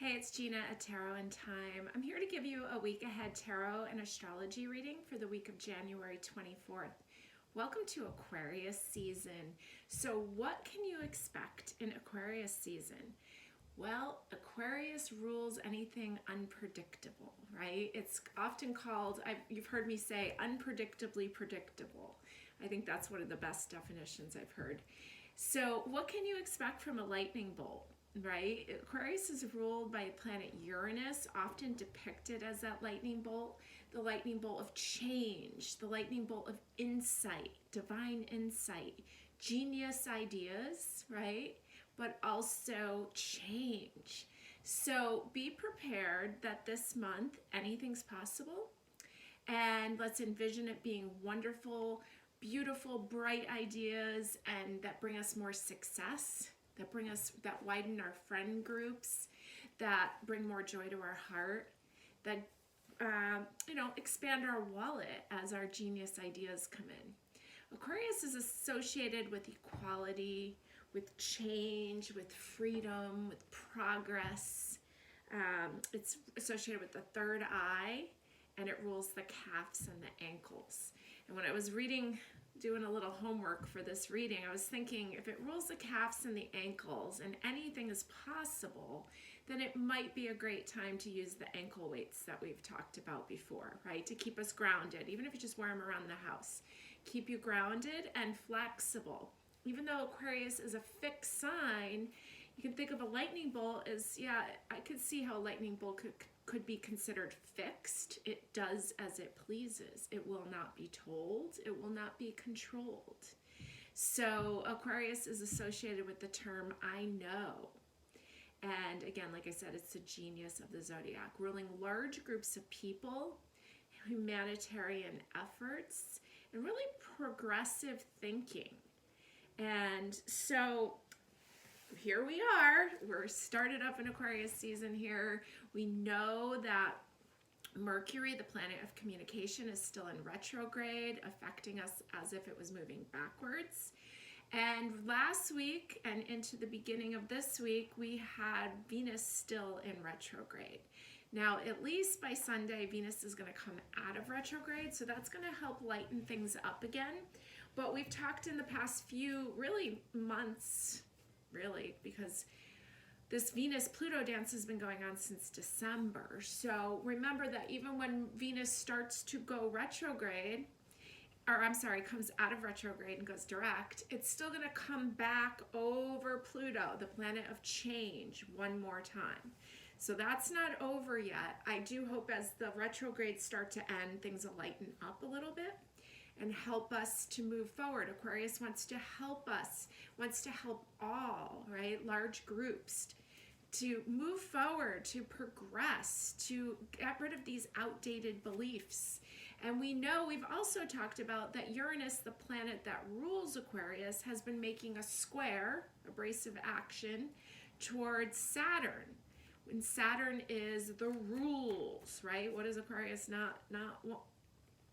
Hey, it's Gina at Tarot and Time. I'm here to give you a week ahead tarot and astrology reading for the week of January 24th. Welcome to Aquarius season. So what can you expect in Aquarius season? Well, Aquarius rules anything unpredictable, right? It's often called, you've heard me say, unpredictably predictable. I think that's one of the best definitions I've heard. So what can you expect from a lightning bolt? Right? Aquarius is ruled by planet Uranus, often depicted as that lightning bolt, the lightning bolt of change, the lightning bolt of insight, divine insight, genius ideas, right? But also change. So be prepared that this month anything's possible, and let's envision it being wonderful, beautiful, bright ideas and that bring us more success, that widen our friend groups, that bring more joy to our heart, that expand our wallet as our genius ideas come in. Aquarius is associated with equality, with change, with freedom, with progress. It's associated with the third eye, and it rules the calves and the ankles. And when I was doing a little homework for this reading, I was thinking if it rules the calves and the ankles and anything is possible, then it might be a great time to use the ankle weights that we've talked about before, right? To keep us grounded, even if you just wear them around the house. Keep you grounded and flexible. Even though Aquarius is a fixed sign, you can think of a lightning bolt as, I could see how a lightning bolt could be considered fixed. It does as it pleases. It will not be told. It will not be controlled. So Aquarius is associated with the term I know. And again, like I said, it's the genius of the zodiac, ruling large groups of people, humanitarian efforts, and really progressive thinking. And so here we are. We're started up in Aquarius season here. We know that Mercury, the planet of communication, is still in retrograde, affecting us as if it was moving backwards. And last week and into the beginning of this week, we had Venus still in retrograde. Now, at least by Sunday, Venus is going to come out of retrograde, so that's going to help lighten things up again. But we've talked in the past few, months, because this Venus-Pluto dance has been going on since December. So remember that even when Venus starts to go retrograde, comes out of retrograde and goes direct, it's still going to come back over Pluto, the planet of change, one more time. So that's not over yet. I do hope as the retrogrades start to end, things will lighten up a little bit and help us to move forward. Aquarius wants to help us, wants to help all, right? Large groups to move forward, to progress, to get rid of these outdated beliefs. And we know, we've also talked about that Uranus, the planet that rules Aquarius, has been making a square, abrasive action, towards Saturn. When Saturn is the rules, right? What does Aquarius not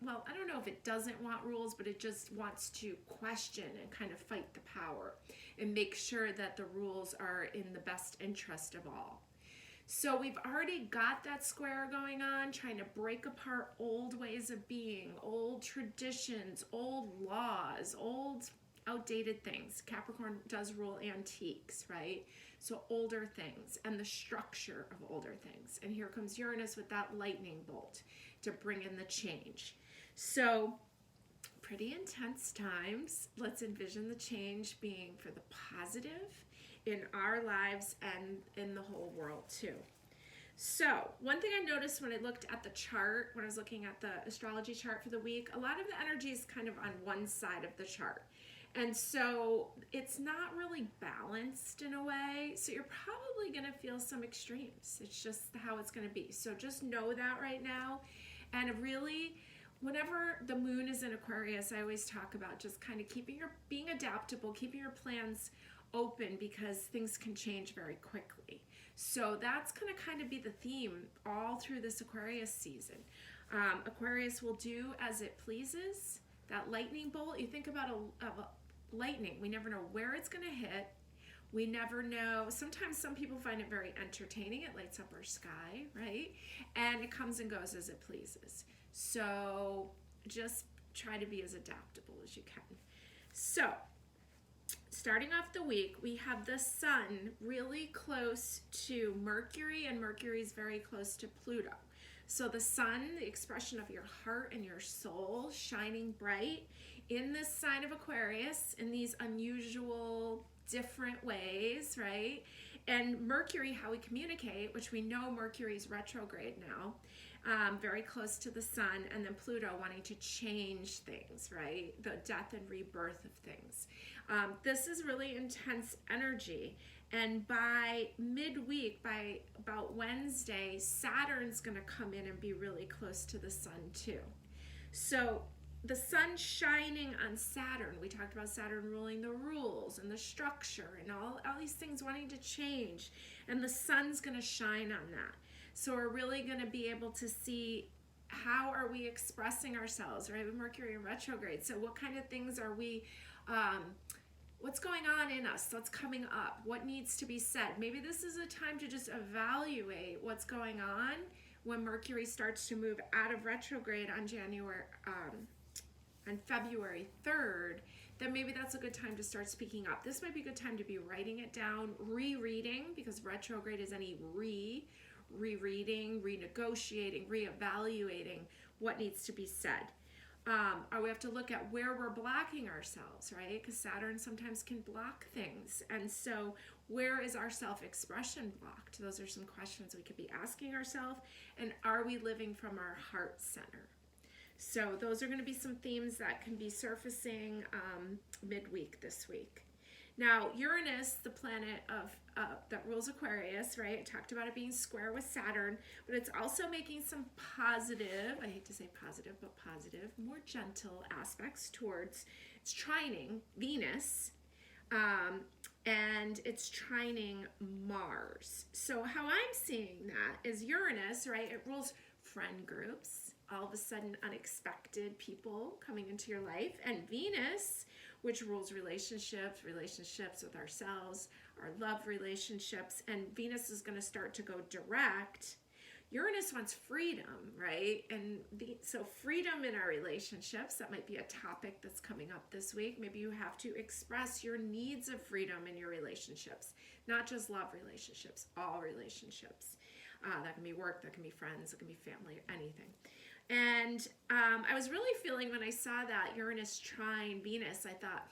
well, I don't know if it doesn't want rules, but it just wants to question and kind of fight the power and make sure that the rules are in the best interest of all. So we've already got that square going on, trying to break apart old ways of being, old traditions, old laws, old outdated things. Capricorn does rule antiques, right? So older things and the structure of older things. And here comes Uranus with that lightning bolt to bring in the change. So pretty intense times. Let's envision the change being for the positive in our lives and in the whole world too. So one thing I noticed when I looked at the chart, when I was looking at the astrology chart for the week, a lot of the energy is kind of on one side of the chart. And so it's not really balanced in a way. So you're probably going to feel some extremes. It's just how it's going to be. So just know that right now. And really, whenever the moon is in Aquarius, I always talk about just kind of being adaptable, keeping your plans open because things can change very quickly. So that's going to kind of be the theme all through this Aquarius season. Aquarius will do as it pleases. That lightning bolt, you think about a lightning, we never know where it's going to hit, We never know. Sometimes some people find it very entertaining. It lights up our sky, right? And it comes and goes as it pleases. So just try to be as adaptable as you can. So starting off the week, we have the sun really close to Mercury, and Mercury is very close to Pluto. So the sun, the expression of your heart and your soul, shining bright in this sign of Aquarius in these unusual, different ways, right? And Mercury, how we communicate, which we know Mercury is retrograde now, very close to the sun, and then Pluto wanting to change things, right? The death and rebirth of things. This is really intense energy. And by midweek, by about Wednesday, Saturn's going to come in and be really close to the sun too. So the sun shining on Saturn, we talked about Saturn ruling the rules and the structure and all these things wanting to change. And the sun's going to shine on that. So we're really going to be able to see how are we expressing ourselves, right? With Mercury in retrograde. So what kind of things are we, what's going on in us? What's coming up? What needs to be said? Maybe this is a time to just evaluate what's going on when Mercury starts to move out of retrograde on February 3rd. Then maybe that's a good time to start speaking up. This might be a good time to be writing it down, rereading, because retrograde is any rereading, renegotiating, reevaluating what needs to be said. Or we have to look at where we're blocking ourselves, right? Because Saturn sometimes can block things. And so where is our self-expression blocked? Those are some questions we could be asking ourselves. And are we living from our heart center? So those are going to be some themes that can be surfacing midweek this week. Now, Uranus, the planet that rules Aquarius, right? I talked about it being square with Saturn, but it's also making some positive, I hate to say positive, but positive, more gentle aspects towards, it's trining Venus, and it's trining Mars. So how I'm seeing that is Uranus, right? It rules friend groups, all of a sudden unexpected people coming into your life, and Venus, which rules relationships with ourselves, our love relationships, and Venus is going to start to go direct. Uranus wants freedom, right? And so freedom in our relationships, that might be a topic that's coming up this week. Maybe you have to express your needs of freedom in your relationships, not just love relationships, all relationships. That can be work, that can be friends, it can be family, anything. And I was really feeling when I saw that Uranus trine Venus, I thought,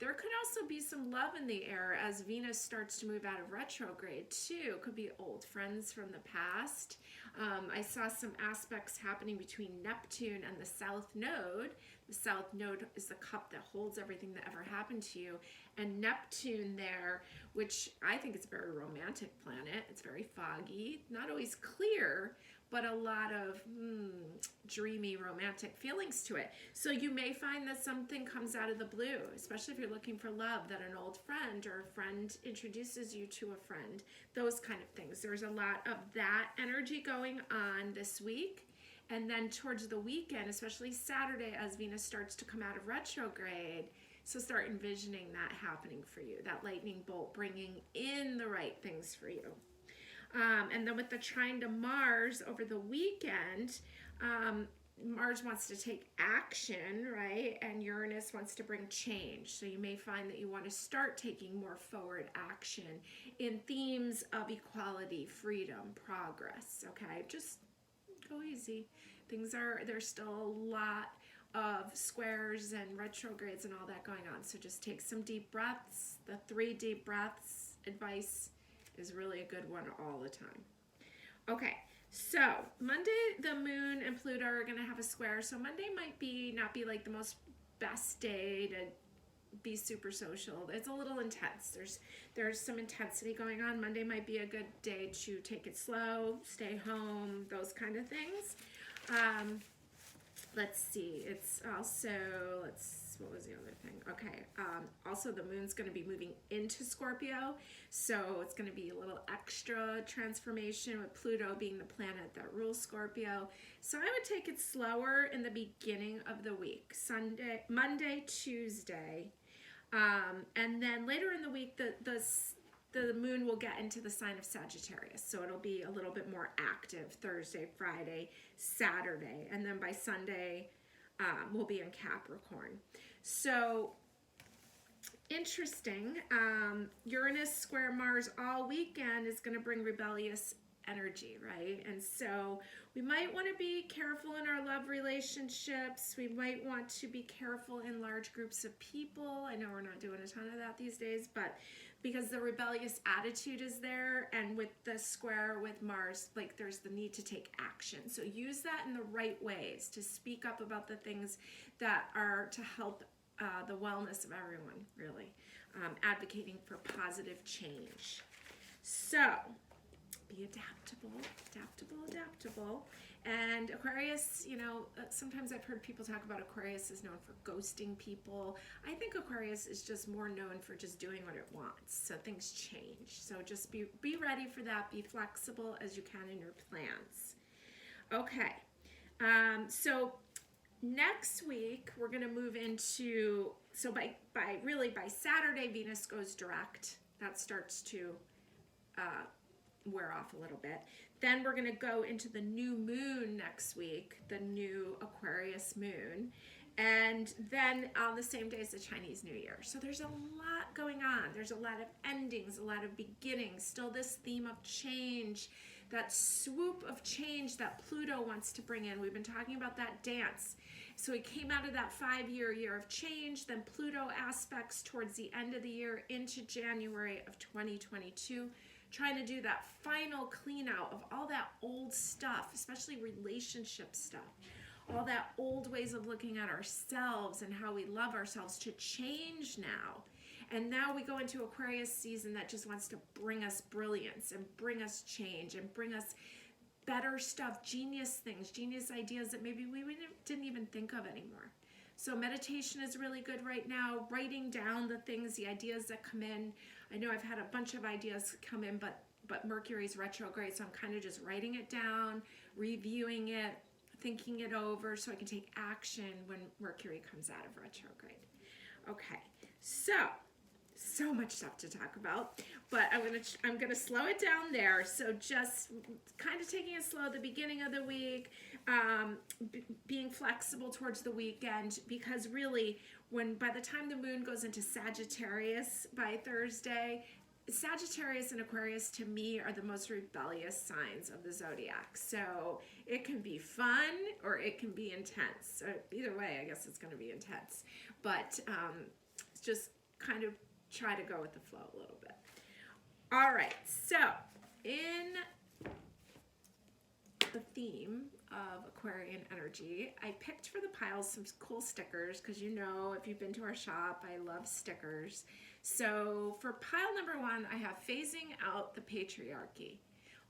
there could also be some love in the air as Venus starts to move out of retrograde too. Could be old friends from the past. I saw some aspects happening between Neptune and the South Node. The South Node is the cup that holds everything that ever happened to you. And Neptune there, which I think is a very romantic planet. It's very foggy, not always clear, but a lot of dreamy, romantic feelings to it. So you may find that something comes out of the blue, especially if you're looking for love, that an old friend or a friend introduces you to a friend, those kind of things. There's a lot of that energy going on this week. And then towards the weekend, especially Saturday, as Venus starts to come out of retrograde, so start envisioning that happening for you, that lightning bolt bringing in the right things for you. And then with the trine to Mars over the weekend, Mars wants to take action, right? And Uranus wants to bring change. So you may find that you want to start taking more forward action in themes of equality, freedom, progress, okay? Just go easy. There's still a lot of squares and retrogrades and all that going on. So just take some deep breaths. The 3 deep breaths advice is really a good one all the time. Okay, so Monday, the moon and Pluto are going to have a square. So Monday might not be like the most best day to be super social. It's a little intense. There's some intensity going on. Monday might be a good day to take it slow, stay home, those kind of things. Let's see. It's also, what was the other thing? Okay. Also, the moon's going to be moving into Scorpio, so it's going to be a little extra transformation with Pluto being the planet that rules Scorpio. So I would take it slower in the beginning of the week. Monday, Tuesday. And then later in the week, the moon will get into the sign of Sagittarius. So it'll be a little bit more active Thursday, Friday, Saturday. And then by Sunday, we'll be in Capricorn. So interesting. Uranus square Mars all weekend is going to bring rebellious energy, right? And so we might want to be careful in our love relationships. We might want to be careful in large groups of people. I know we're not doing a ton of that these days, but because the rebellious attitude is there, and with the square with Mars, like there's the need to take action. So use that in the right ways to speak up about the things that are to help the wellness of everyone, really. Advocating for positive change. So be adaptable. And Aquarius, you know, sometimes I've heard people talk about Aquarius is known for ghosting people. I think Aquarius is just more known for just doing what it wants. So things change. So just be ready for that. Be flexible as you can in your plans. Okay. So next week we're going to move into, so by Saturday, Venus goes direct. That starts to wear off a little bit. Then we're going to go into the new moon next week, the new Aquarius moon, and then on the same day as the Chinese New Year. So there's a lot going on. There's a lot of endings, a lot of beginnings, still this theme of change, that swoop of change that Pluto wants to bring in. We've been talking about that dance. So it came out of that 5-year year of change, then Pluto aspects towards the end of the year into January of 2022, trying to do that final clean out of all that old stuff, especially relationship stuff, all that old ways of looking at ourselves and how we love ourselves to change now. And now we go into Aquarius season that just wants to bring us brilliance and bring us change and bring us better stuff, genius things, genius ideas that maybe we didn't even think of anymore. So meditation is really good right now, writing down the things, the ideas that come in. I know I've had a bunch of ideas come in, but Mercury's retrograde, so I'm kind of just writing it down, reviewing it, thinking it over so I can take action when Mercury comes out of retrograde. Okay, so much stuff to talk about, but I'm gonna slow it down there. So just kind of taking it slow at the beginning of the week, being flexible towards the weekend, because really by the time the moon goes into Sagittarius by Thursday, Sagittarius and Aquarius to me are the most rebellious signs of the zodiac. So it can be fun or it can be intense. So either way, I guess it's going to be intense, but just kind of try to go with the flow a little bit. All right, so in the theme of Aquarian energy, I picked for the piles some cool stickers, because you know, if you've been to our shop, I love stickers. So for pile number 1, I have phasing out the patriarchy.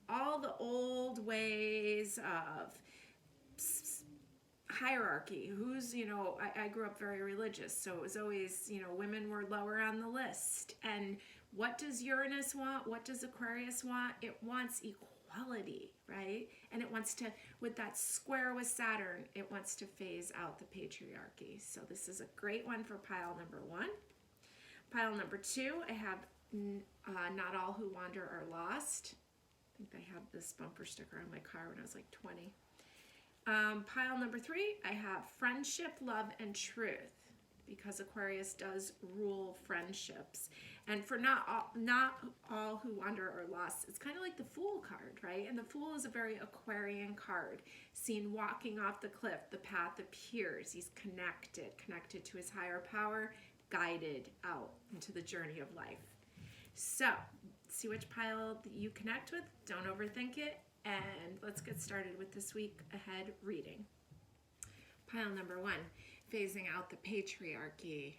All the old ways of hierarchy. I grew up very religious, so it was always, women were lower on the list. And what does Uranus want? What does Aquarius want? It wants equality, right? And it wants to, with that square with Saturn, it wants to phase out the patriarchy. So this is a great one for pile number 1. Pile number 2, I have Not All Who Wander Are Lost. I think I had this bumper sticker on my car when I was like 20. Pile number 3, I have Friendship, Love, and Truth, because Aquarius does rule friendships. And for not all who wander are lost, it's kind of like the Fool card, right? And the Fool is a very Aquarian card, seen walking off the cliff. The path appears. He's connected to his higher power, guided out into the journey of life. So see which pile that you connect with. Don't overthink it. And let's get started with this week ahead reading. Pile number 1, phasing out the patriarchy.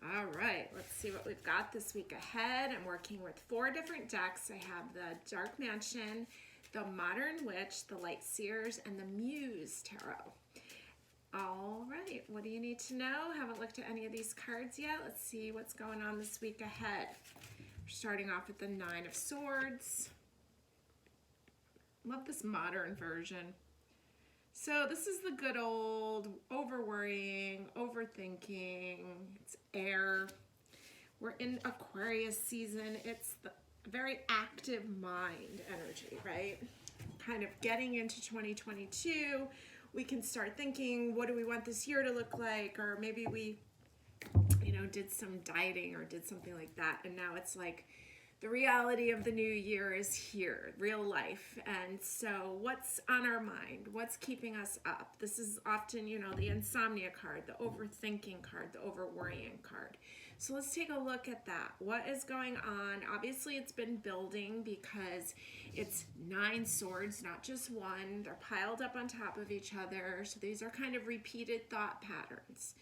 All right, let's see what we've got this week ahead. I'm working with 4 different decks. I have the Dark Mansion, the Modern Witch, the Light Seers, and the Muse Tarot. All right, what do you need to know? Haven't looked at any of these cards yet. Let's see what's going on this week ahead. We're starting off with the 9 of Swords. Love this modern version. So this is the good old over-worrying, overthinking. It's air. We're in Aquarius season. It's the very active mind energy, right? Kind of getting into 2022. We can start thinking, what do we want this year to look like? Or maybe we, did some dieting or did something like that. And now it's like the reality of the new year is here, real life. And so what's on our mind? What's keeping us up? This is often, the insomnia card, the overthinking card, the over-worrying card. So let's take a look at that. What is going on? Obviously, it's been building because it's 9 swords, not just one. They're piled up on top of each other. So these are kind of repeated thought patterns.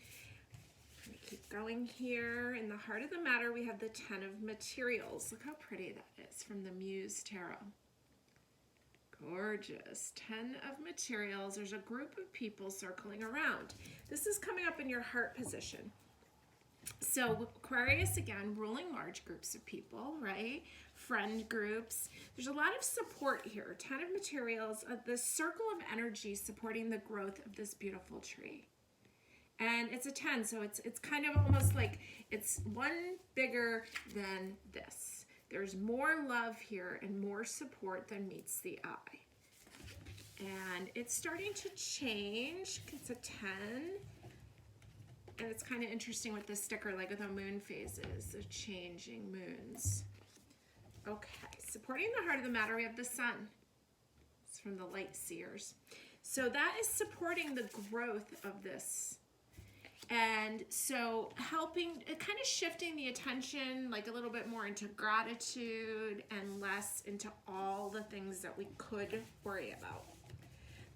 Keep going here. In the heart of the matter, we have the 10 of materials. Look how pretty that is from the Muse Tarot. Gorgeous. 10 of materials. There's a group of people circling around. This is coming up in your heart position. So Aquarius, again, ruling large groups of people, right? Friend groups. There's a lot of support here. 10 of materials, the circle of energy supporting the growth of this beautiful tree. And it's a 10, so it's kind of almost like it's one bigger than this. There's more love here and more support than meets the eye. And it's starting to change. It's a 10. And it's kind of interesting with this sticker, like with the moon phases, the changing moons. Okay, supporting the heart of the matter, we have the sun. It's from the Light Seers. So that is supporting the growth of this. And so helping, kind of shifting the attention like a little bit more into gratitude and less into all the things that we could worry about.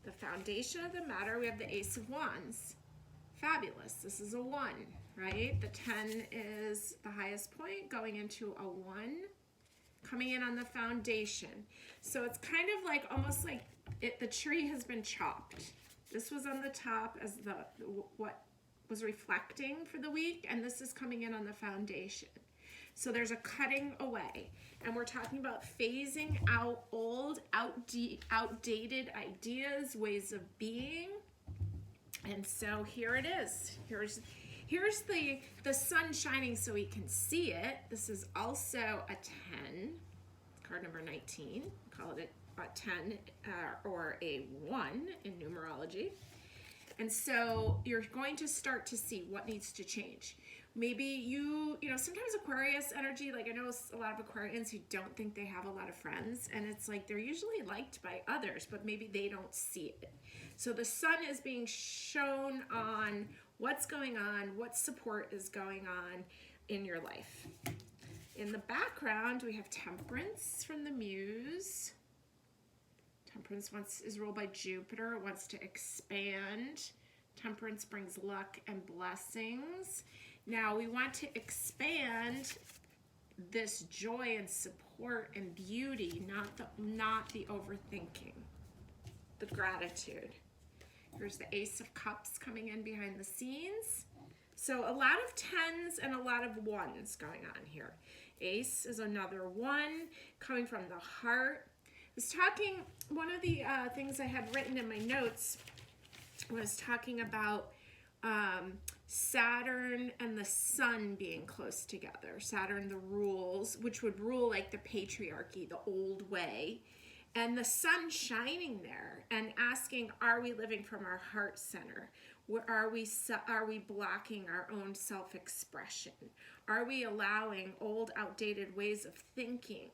The foundation of the matter, we have the Ace of Wands. Fabulous. This is a 1, right? The 10 is the highest point, going into a 1, coming in on the foundation. So it's kind of like, almost like the tree has been chopped. This was on the top as what was reflecting for the week, and this is coming in on the foundation. So there's a cutting away, and we're talking about phasing out old, outdated ideas, ways of being. And so here it is. Here's the sun shining so we can see it. This is also a 10, card number 19. Call it a 10 or a 1 in numerology. And so you're going to start to see what needs to change. Maybe sometimes Aquarius energy, like I know a lot of Aquarians who don't think they have a lot of friends, and it's like they're usually liked by others, but maybe they don't see it. So the sun is being shown on what's going on, what support is going on in your life. In the background, we have Temperance from the Muse. Temperance is ruled by Jupiter. It wants to expand. Temperance brings luck and blessings. Now we want to expand this joy and support and beauty, not the overthinking, the gratitude. Here's the Ace of Cups coming in behind the scenes. So a lot of 10s and a lot of 1s going on here. Ace is another 1 coming from the heart. One of the things I had written in my notes was talking about Saturn and the sun being close together. Saturn, the rules, which would rule like the patriarchy, the old way, and the sun shining there and asking, are we living from our heart center? Are we blocking our own self-expression? Are we allowing old, outdated ways of thinking?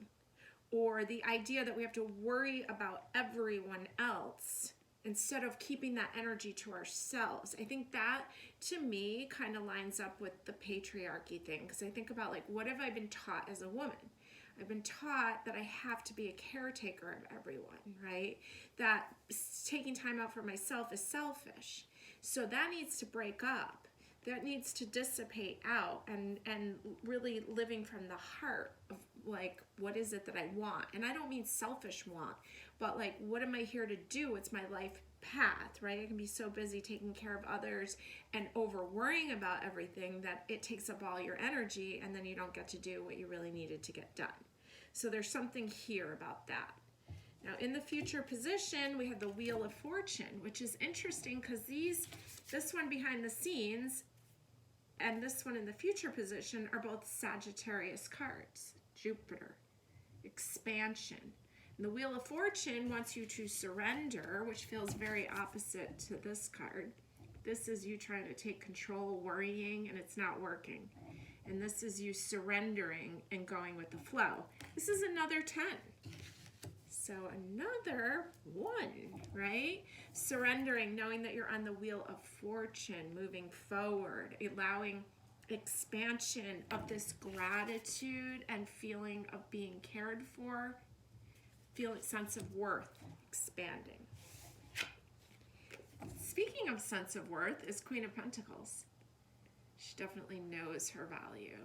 Or the idea that we have to worry about everyone else instead of keeping that energy to ourselves. I think that, to me, kind of lines up with the patriarchy thing, because I think about, like, what have I been taught as a woman? I've been taught that I have to be a caretaker of everyone, right? That taking time out for myself is selfish. So that needs to break up. That needs to dissipate out and really living from the heart of, like, what is it that I want? And I don't mean selfish want, but like, what am I here to do? It's my life path, right? I can be so busy taking care of others and over worrying about everything that it takes up all your energy, and then you don't get to do what you really needed to get done. So there's something here about that. Now in the future position, we have the Wheel of Fortune, which is interesting because this one behind the scenes and this one in the future position are both Sagittarius cards. Jupiter, expansion. And the Wheel of Fortune wants you to surrender, which feels very opposite to this card. This is you trying to take control, worrying, and it's not working. And this is you surrendering and going with the flow. This is another 10. So another 1, right? Surrendering, knowing that you're on the Wheel of Fortune, moving forward, allowing expansion of this gratitude and feeling of being cared for, feeling sense of worth expanding. Speaking of sense of worth is Queen of Pentacles. She definitely knows her value.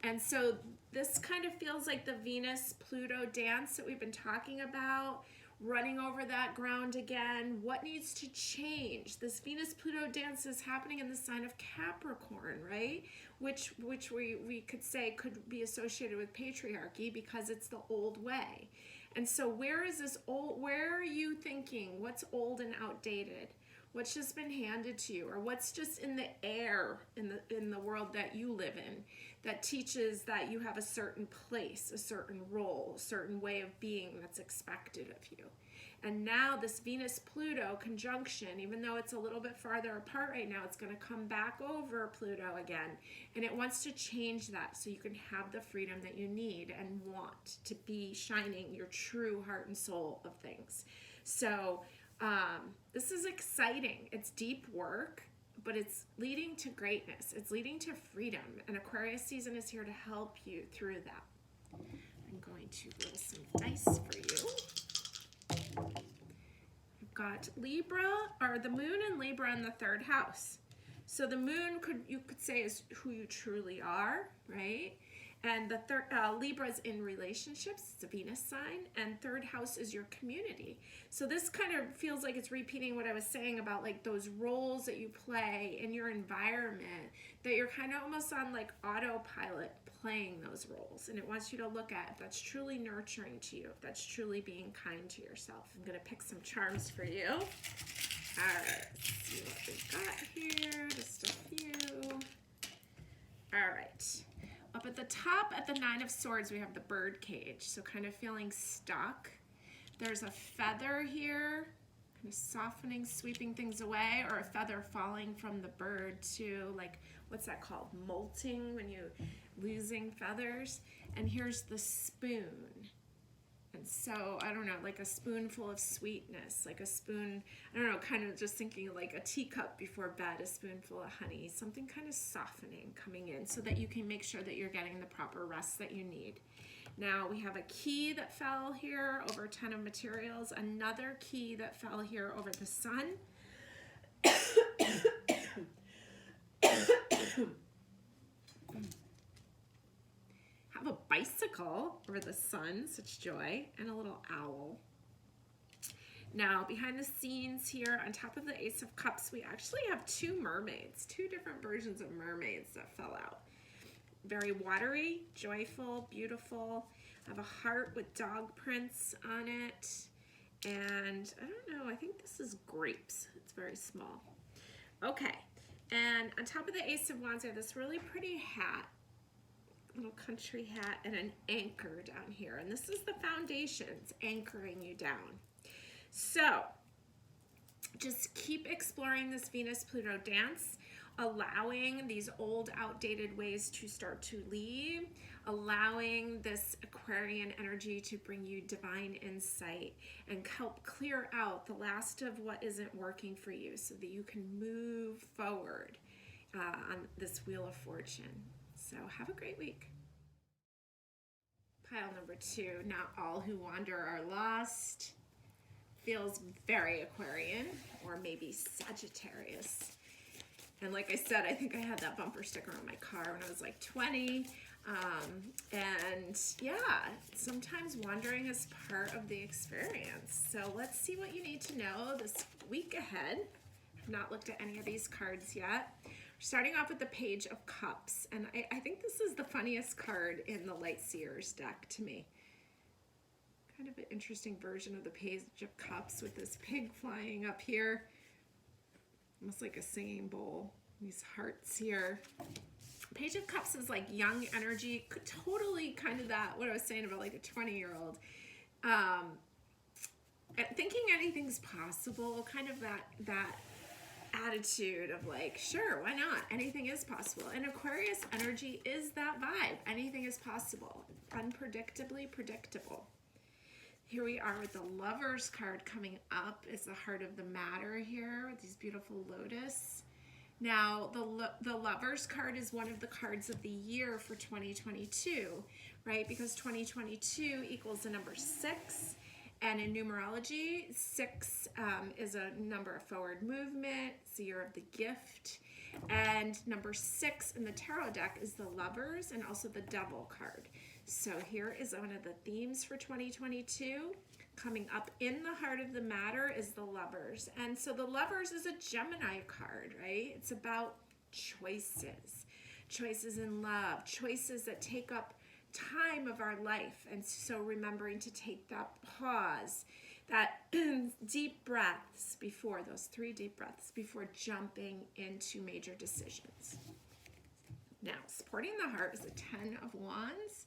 And so this kind of feels like the Venus-Pluto dance that we've been talking about, running over that ground again. What needs to change? This Venus-Pluto dance is happening in the sign of Capricorn, right? Which we could say could be associated with patriarchy because it's the old way. And so where is this old, where are you thinking? What's old and outdated? What's just been handed to you, or what's just in the air in the world that you live in that teaches that you have a certain place, a certain role, a certain way of being that's expected of you. And now this Venus-Pluto conjunction, even though it's a little bit farther apart right now, it's going to come back over Pluto again. And it wants to change that so you can have the freedom that you need and want to be shining your true heart and soul of things. So this is exciting. It's deep work, but it's leading to greatness. It's leading to freedom. And Aquarius season is here to help you through that. I'm going to roll some dice for you. We've got Libra, or the moon in Libra in the 3rd house. So the moon, you could say, is who you truly are, right? And the Libra's in relationships, it's a Venus sign, and 3rd house is your community. So this kind of feels like it's repeating what I was saying about like those roles that you play in your environment, that you're kind of almost on like autopilot playing those roles. And it wants you to look at if that's truly nurturing to you, if that's truly being kind to yourself. I'm gonna pick some charms for you. All right, let's see what we've got here, just a few. All right. Up at the top, at the 9 of Swords, we have the bird cage. So kind of feeling stuck. There's a feather here, kind of softening, sweeping things away, or a feather falling from the bird to, like, what's that called? Molting, when you losing feathers. And here's the spoon. And so, I don't know, like a spoonful of sweetness, like a spoon, I don't know, kind of just thinking like a teacup before bed, a spoonful of honey, something kind of softening coming in so that you can make sure that you're getting the proper rest that you need. Now, we have a key that fell here over 10 of materials, another key that fell here over the sun. Have a bicycle over the sun, such joy, and a little owl. Now, behind the scenes here, on top of the Ace of Cups, we actually have 2 mermaids, 2 different versions of mermaids that fell out. Very watery, joyful, beautiful. I have a heart with dog prints on it. And I don't know, I think this is grapes. It's very small. Okay, and on top of the Ace of Wands, I have this really pretty hat, little country hat, and an anchor down here. And this is the foundations anchoring you down. So just keep exploring this Venus-Pluto dance, allowing these old, outdated ways to start to leave, allowing this Aquarian energy to bring you divine insight and help clear out the last of what isn't working for you so that you can move forward on this Wheel of Fortune. So have a great week. Pile number 2, not all who wander are lost. Feels very Aquarian, or maybe Sagittarius. And like I said, I think I had that bumper sticker on my car when I was like 20. And yeah, sometimes wandering is part of the experience. So let's see what you need to know this week ahead. I've not looked at any of these cards yet. Starting off with the Page of Cups, and I think this is the funniest card in the Light Seers deck to me. Kind of an interesting version of the Page of Cups with this pig flying up here, almost like a singing bowl. These hearts here. Page of Cups is like young energy, totally kind of that, what I was saying about like a 20-year-old. Thinking anything's possible, kind of that attitude of like, sure, why not? Anything is possible. And Aquarius energy is that vibe. Anything is possible. Unpredictably predictable. Here we are with the Lovers card coming up is the heart of the matter here with these beautiful lotus. Now, the Lovers card is one of the cards of the year for 2022, right? Because 2022 equals the number 6. And in numerology, 6 is a number of forward movement. It's the year of the gift. And number 6 in the tarot deck is the Lovers and also the Devil card. So here is one of the themes for 2022. Coming up in the heart of the matter is the Lovers. And so the Lovers is a Gemini card, right? It's about choices. Choices in love. Choices that take up time of our life. And so remembering to take that pause, that deep breaths before, those 3 deep breaths before jumping into major decisions. Now, supporting the heart is the 10 of Wands.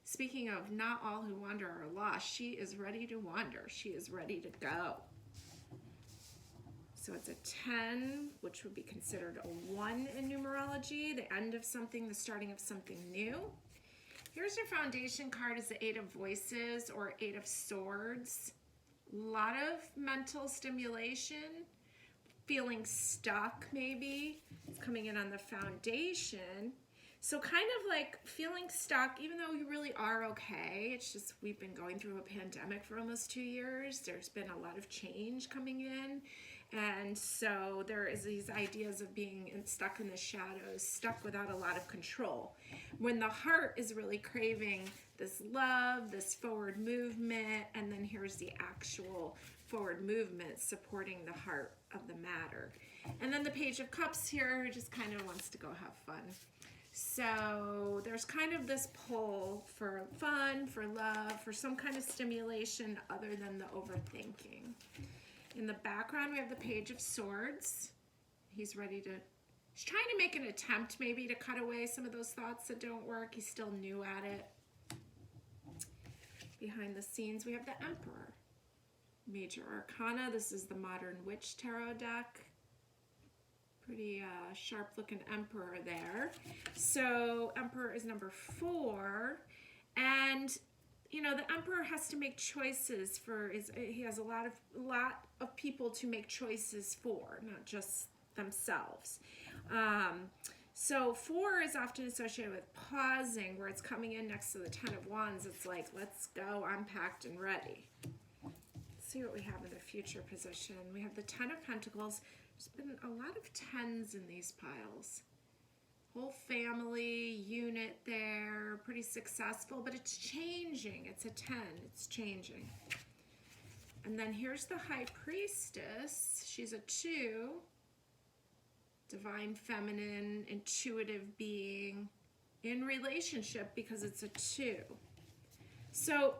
Speaking of not all who wander are lost, she is ready to wander. She is ready to go. So it's a 10, which would be considered a 1 in numerology, the end of something, the starting of something new. Here's your foundation card is the 8 of Voices or 8 of Swords. A lot of mental stimulation, feeling stuck maybe. It's coming in on the foundation. So kind of like feeling stuck, even though you really are okay. It's just we've been going through a pandemic for almost 2 years. There's been a lot of change coming in. And so there is these ideas of being stuck in the shadows, stuck without a lot of control. When the heart is really craving this love, this forward movement, and then here's the actual forward movement supporting the heart of the matter. And then the Page of Cups here who just kind of wants to go have fun. So there's kind of this pull for fun, for love, for some kind of stimulation other than the overthinking. In the background, we have the Page of Swords. He's trying to make an attempt maybe to cut away some of those thoughts that don't work. He's still new at it. Behind the scenes, we have the Emperor. Major Arcana. This is the Modern Witch Tarot deck. Pretty sharp looking Emperor there. So Emperor is number 4. And you know, the Emperor has to make choices he has a lot of people to make choices for, not just themselves. So 4 is often associated with pausing, where it's coming in next to the 10 of Wands. It's like, let's go, I'm packed and ready. Let's see what we have in the future position. We have the 10 of Pentacles. There's been a lot of 10s in these piles. Whole family unit there, pretty successful, but it's changing. It's a 10, it's changing. And then here's the High Priestess. She's a 2, divine feminine, intuitive being in relationship because it's a 2. So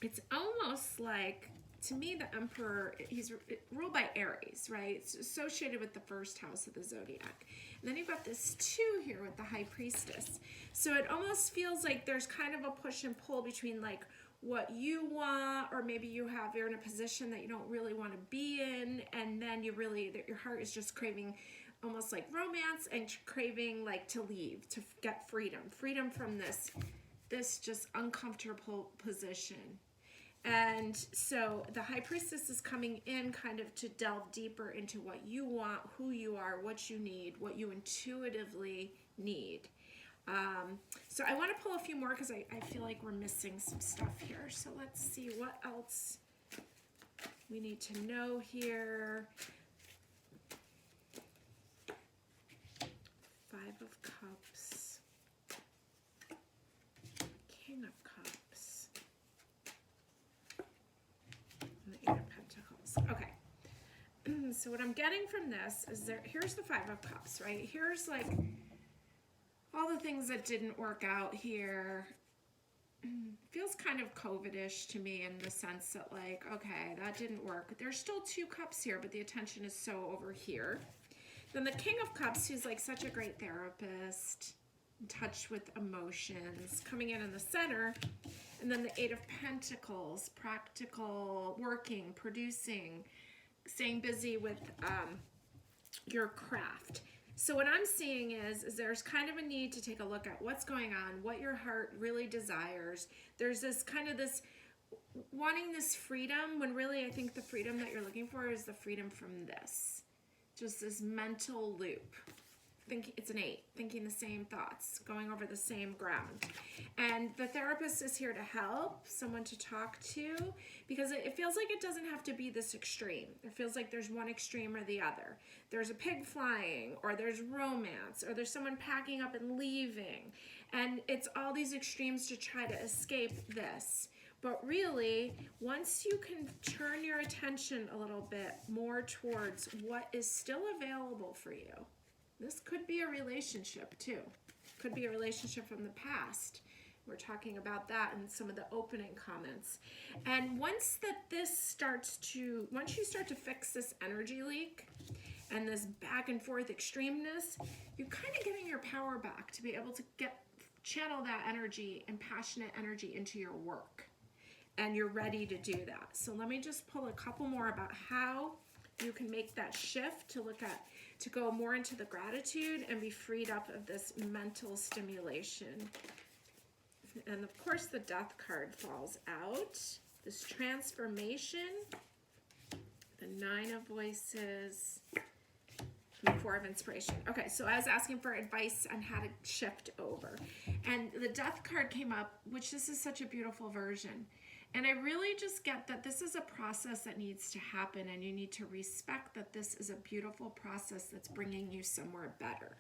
it's almost like, to me, the Emperor, he's ruled by Aries, right? It's associated with the first house of the zodiac. And then you've got this 2 here with the High Priestess. So it almost feels like there's kind of a push and pull between like what you want, or maybe you're in a position that you don't really want to be in, and then your heart is just craving almost like romance and craving like to leave, to get freedom from this just uncomfortable position. And so the High Priestess is coming in kind of to delve deeper into what you want, who you are, what you need, what you intuitively need. So I want to pull a few more because I feel like we're missing some stuff here. So let's see what else we need to know here. 5 of Cups. King of Cups. And the 8 of Pentacles. Okay. So what I'm getting from this is here's the 5 of Cups, right? Here's like all the things that didn't work out here. Feels kind of COVID-ish to me in the sense that like, okay, that didn't work. There's still 2 cups here, but the attention is so over here. Then the King of Cups, who's like such a great therapist, in touch with emotions, coming in the center. And then the Eight of Pentacles, practical, working, producing, staying busy with your craft. So what I'm seeing is there's kind of a need to take a look at what's going on, what your heart really desires. There's this kind of this wanting this freedom, when really I think the freedom that you're looking for is the freedom from this. Just this mental loop. It's an 8, thinking the same thoughts, going over the same ground. And the therapist is here to help, someone to talk to, because it feels like it doesn't have to be this extreme. It feels like there's one extreme or the other. There's a pig flying, or there's romance, or there's someone packing up and leaving. And it's all these extremes to try to escape this. But really, once you can turn your attention a little bit more towards what is still available for you, this could be a relationship too. Could be a relationship from the past. We're talking about that in some of the opening comments. And once you start to fix this energy leak and this back and forth extremeness, you're kind of getting your power back to be able to channel that energy and passionate energy into your work. And you're ready to do that. So let me just pull a couple more about how you can make that shift to go more into the gratitude and be freed up of this mental stimulation. And of course the Death card falls out. This transformation, the Nine of Voices, and the Four of Inspiration. Okay, so I was asking for advice on how to shift over. And the Death card came up, which this is such a beautiful version. And I really just get that this is a process that needs to happen, and you need to respect that this is a beautiful process that's bringing you somewhere better.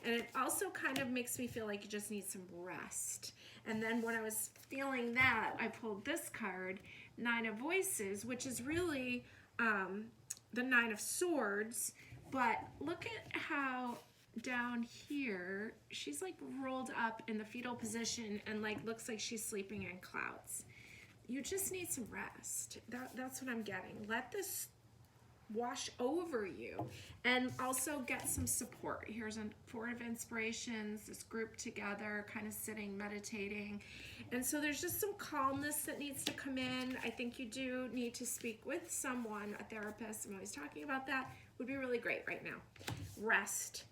And it also kind of makes me feel like you just need some rest. And then when I was feeling that, I pulled this card, Nine of Voices, which is really the Nine of Swords. But look at how down here, she's like rolled up in the fetal position and like looks like she's sleeping in clouds. You just need some rest. That's what I'm getting. Let this wash over you, and also get some support. Here's a Four of Inspirations, this group together, kind of sitting, meditating. And so there's just some calmness that needs to come in. I think you do need to speak with someone, a therapist. I'm always talking about that. Would be really great right now. Rest,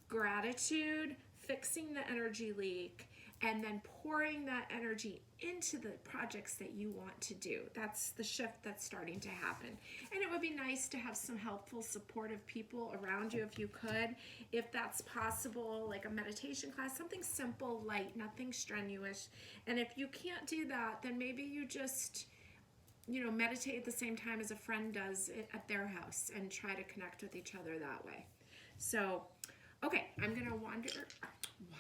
gratitude, fixing the energy leak, and then pouring that energy into the projects that you want to do. That's the shift that's starting to happen. And it would be nice to have some helpful, supportive people around you if you could, if that's possible, like a meditation class, something simple, light, nothing strenuous. And if you can't do that, then maybe you just, meditate at the same time as a friend does at their house and try to connect with each other that way. So, okay, I'm gonna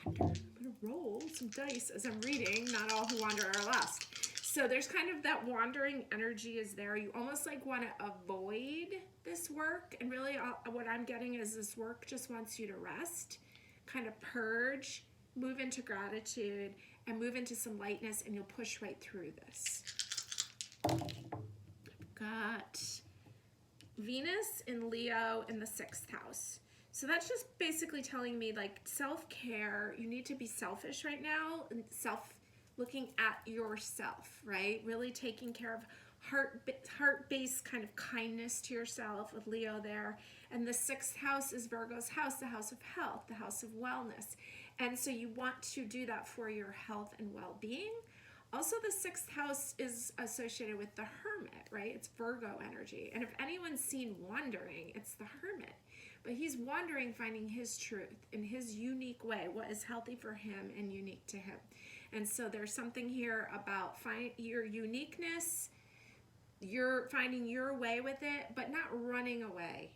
I'm gonna roll some dice as I'm reading. Not all who wander are lost. So there's kind of that wandering energy is there. You almost like want to avoid this work. And really what I'm getting is this work just wants you to rest, kind of purge, move into gratitude, and move into some lightness, and you'll push right through this. Got Venus in Leo in the 6th house. So that's just basically telling me like self-care, you need to be selfish right now, and looking at yourself, right? Really taking care of heart-based kind of kindness to yourself with Leo there. And the 6th house is Virgo's house, the house of health, the house of wellness. And so you want to do that for your health and well-being. Also, the 6th house is associated with the Hermit, right? It's Virgo energy. And if anyone's seen wandering, it's the Hermit. But he's wandering, finding his truth in his unique way, what is healthy for him and unique to him. And so there's something here about your uniqueness, you're finding your way with it, but not running away.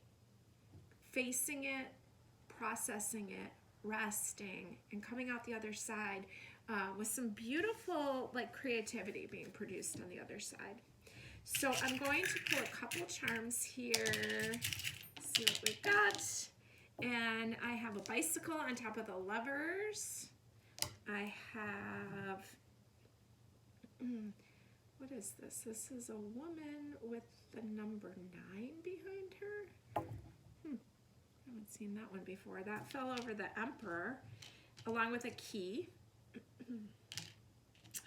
Facing it, processing it, resting, and coming out the other side with some beautiful creativity being produced on the other side. So I'm going to pull a couple charms here. See what we got. And I have a bicycle on top of the Lovers. I have, what is this? This is a woman with the number 9 behind her. haven't seen that one before. That fell over the Emperor, along with a key.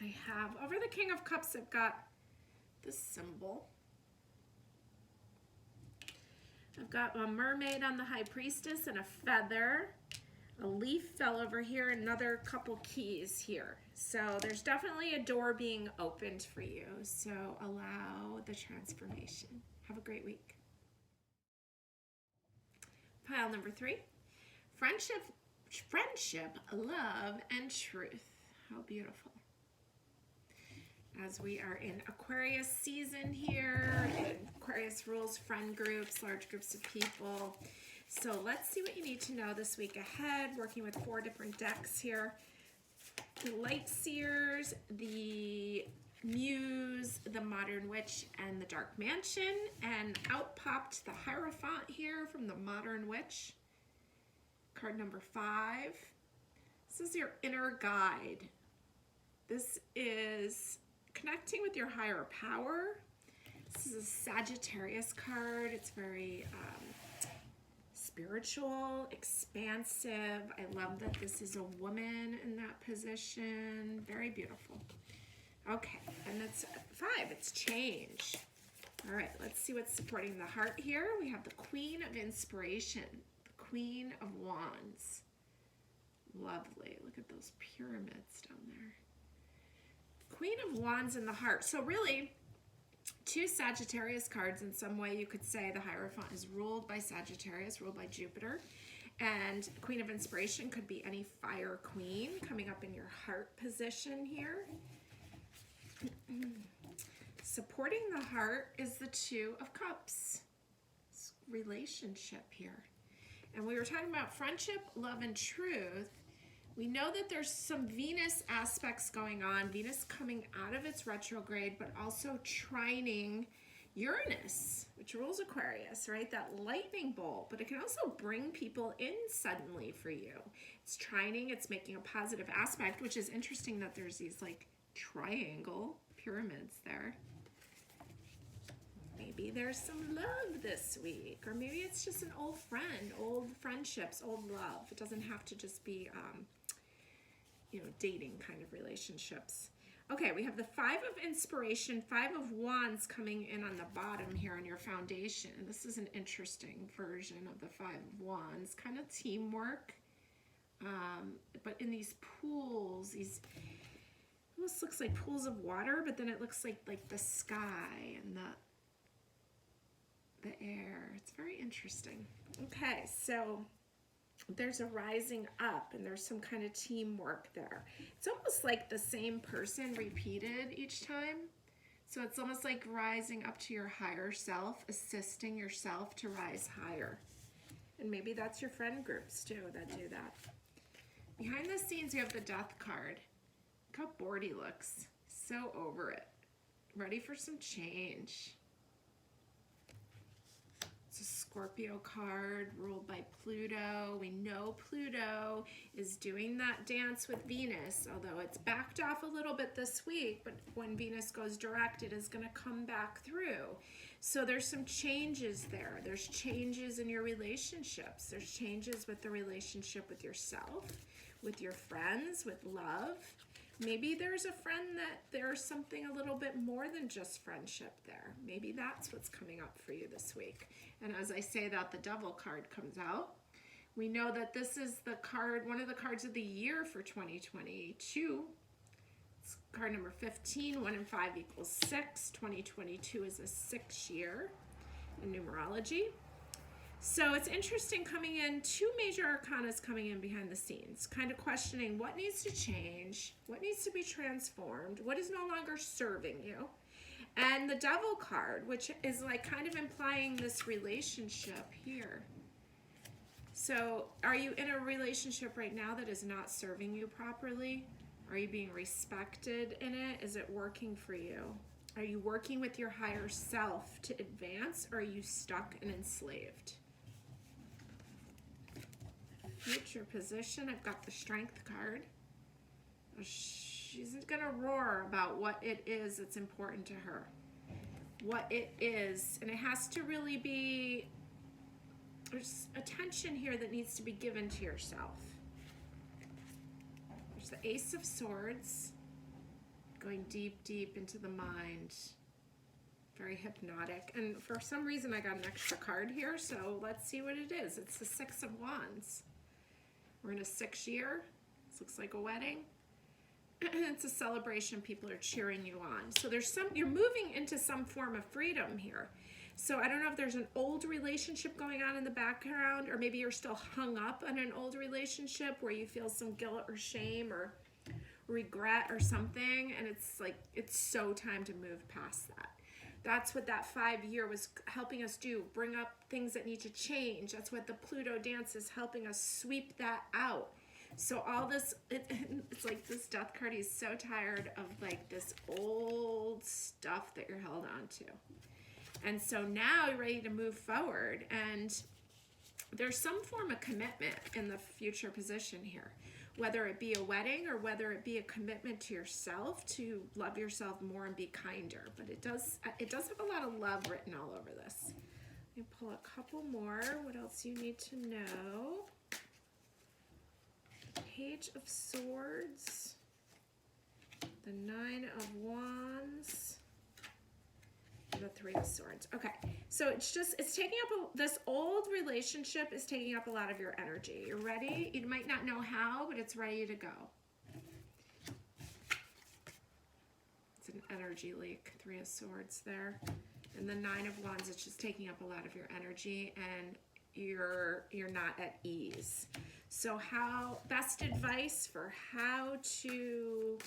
I have, over the King of Cups, I've got this symbol. I've got a mermaid on the High Priestess and a feather. A leaf fell over here, another couple keys here. So there's definitely a door being opened for you. So allow the transformation. Have a great week. Pile number 3, friendship, love, and truth. How beautiful. As we are in Aquarius season here, Aquarius rules friend groups, large groups of people. So let's see what you need to know this week ahead, working with 4 different decks here. The Light Seers, the Muse, the Modern Witch, and the Dark Mansion. And out popped the Hierophant here from the Modern Witch. Card number 5. This is your inner guide. This is connecting with your higher power. This is a Sagittarius card. It's very spiritual, expansive. I love that this is a woman in that position. Very beautiful. Okay, and it's 5, it's change. All right, let's see what's supporting the heart here. We have the Queen of Inspiration, the Queen of Wands. Lovely, look at those pyramids down there. Queen of Wands in the heart. So really, 2 Sagittarius cards in some way. You could say the Hierophant is ruled by Sagittarius, ruled by Jupiter. And Queen of Inspiration could be any fire queen coming up in your heart position here. Supporting the heart is the 2 of Cups. It's relationship here. And we were talking about friendship, love, and truth. We know that there's some Venus aspects going on. Venus coming out of its retrograde, but also trining Uranus, which rules Aquarius, right? That lightning bolt, but it can also bring people in suddenly for you. It's trining, it's making a positive aspect, which is interesting that there's these like triangle pyramids there. Maybe there's some love this week, or maybe it's just an old friend, old friendships, old love. It doesn't have to just be, dating kind of relationships. Okay, we have the 5 of Inspiration, 5 of Wands coming in on the bottom here on your foundation. This is an interesting version of the 5 of Wands, kind of teamwork, but in these pools, these almost looks like pools of water, but then it looks like the sky and the air. It's very interesting. Okay, so there's a rising up and there's some kind of teamwork there. It's almost like the same person repeated each time. So it's almost like rising up to your higher self, assisting yourself to rise higher. And maybe that's your friend groups too that do that. Behind the scenes, you have the Death card. Look how bored he looks. So over it. Ready for some change. It's a Scorpio card ruled by Pluto. We know Pluto is doing that dance with Venus, although it's backed off a little bit this week, but when Venus goes direct, it is going to come back through. So there's some changes there. There's changes in your relationships. There's changes with the relationship with yourself, with your friends, with love. Maybe there's a friend that there's something a little bit more than just friendship there. Maybe that's what's coming up for you this week. And as I say that, the Devil card comes out. We know that this is the card, one of the cards of the year for 2022. It's card number 15, 1 and 5 equals 6. 2022 is a 6 year in numerology. So it's interesting coming in, 2 major arcanas coming in behind the scenes, kind of questioning what needs to change, what needs to be transformed, what is no longer serving you. And the Devil card, which is like kind of implying this relationship here. So are you in a relationship right now that is not serving you properly? Are you being respected in it? Is it working for you? Are you working with your higher self to advance, or are you stuck and enslaved? Future position, I've got the Strength card. She's gonna roar about what it is that's important to her. What it is, and it has to really be there's attention here that needs to be given to yourself. There's the Ace of Swords, going deep, deep into the mind. Very hypnotic. And for some reason I got an extra card here, so let's see what it is. It's the Six of Wands. We're in a 6th year. This looks like a wedding. It's a celebration. People are cheering you on. So you're moving into some form of freedom here. So I don't know if there's an old relationship going on in the background, or maybe you're still hung up on an old relationship where you feel some guilt or shame or regret or something, and it's like it's so time to move past that. That's what that 5-year was helping us do, bring up things that need to change. That's what the Pluto dance is helping us sweep that out. So all this, it's like this Death card, he's so tired of like this old stuff that you're held on to. And so now you're ready to move forward, and there's some form of commitment in the future position here. Whether it be a wedding or whether it be a commitment to yourself to love yourself more and be kinder. But it does have a lot of love written all over this. Let me pull a couple more. What else you need to know? Page of Swords, the 9 of Wands, and the 3 of Swords. Okay, so it's taking up, this old relationship is taking up a lot of your energy. You're ready? You might not know how, but it's ready to go. It's an energy leak, 3 of Swords there. And the 9 of Wands, it's just taking up a lot of your energy, and you're not at ease. So best advice for how to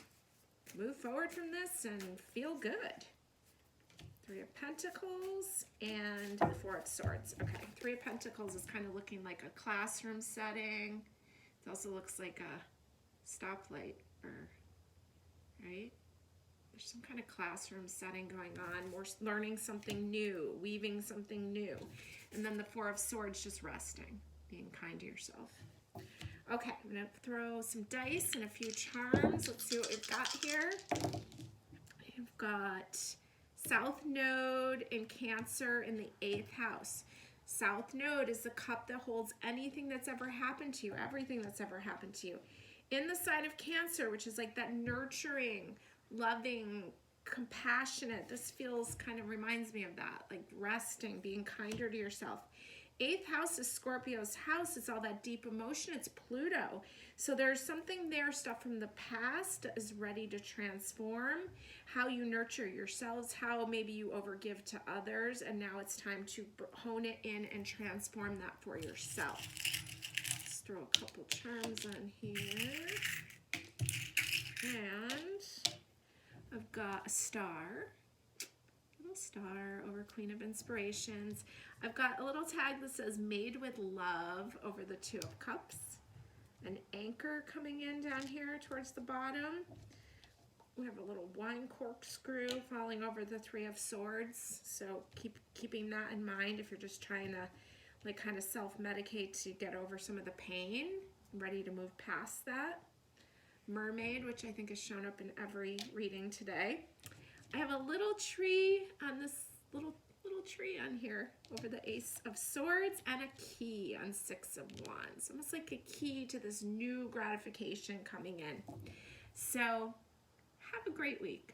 move forward from this and feel good. 3 of Pentacles and the 4 of Swords. Okay, 3 of Pentacles is kind of looking like a classroom setting. It also looks like a stoplight, right? There's some kind of classroom setting going on. More learning something new, weaving something new. And then the 4 of Swords, just resting, being kind to yourself. Okay, I'm going to throw some dice and a few charms. Let's see what we've got here. We've got South Node in Cancer in the 8th house. South Node is the cup that holds anything that's ever happened to you, everything that's ever happened to you. In the sign of Cancer, which is like that nurturing, loving, compassionate, this kind of reminds me of that, like resting, being kinder to yourself. 8th house is Scorpio's house. It's all that deep emotion. It's Pluto. So there's something there, stuff from the past that is ready to transform. How you nurture yourselves, how maybe you overgive to others, and now it's time to hone it in and transform that for yourself. Let's throw a couple charms on here. And I've got a star. Star over Queen of Inspirations. I've got a little tag that says Made with Love over the 2 of Cups. An anchor coming in down here towards the bottom. We have a little wine corkscrew falling over the 3 of Swords. So keeping that in mind if you're just trying to like kind of self-medicate to get over some of the pain. Ready to move past that. Mermaid, which I think has shown up in every reading today. I have a little tree on this little tree on here over the Ace of Swords, and a key on 6 of Wands. Almost like a key to this new gratification coming in. So have a great week.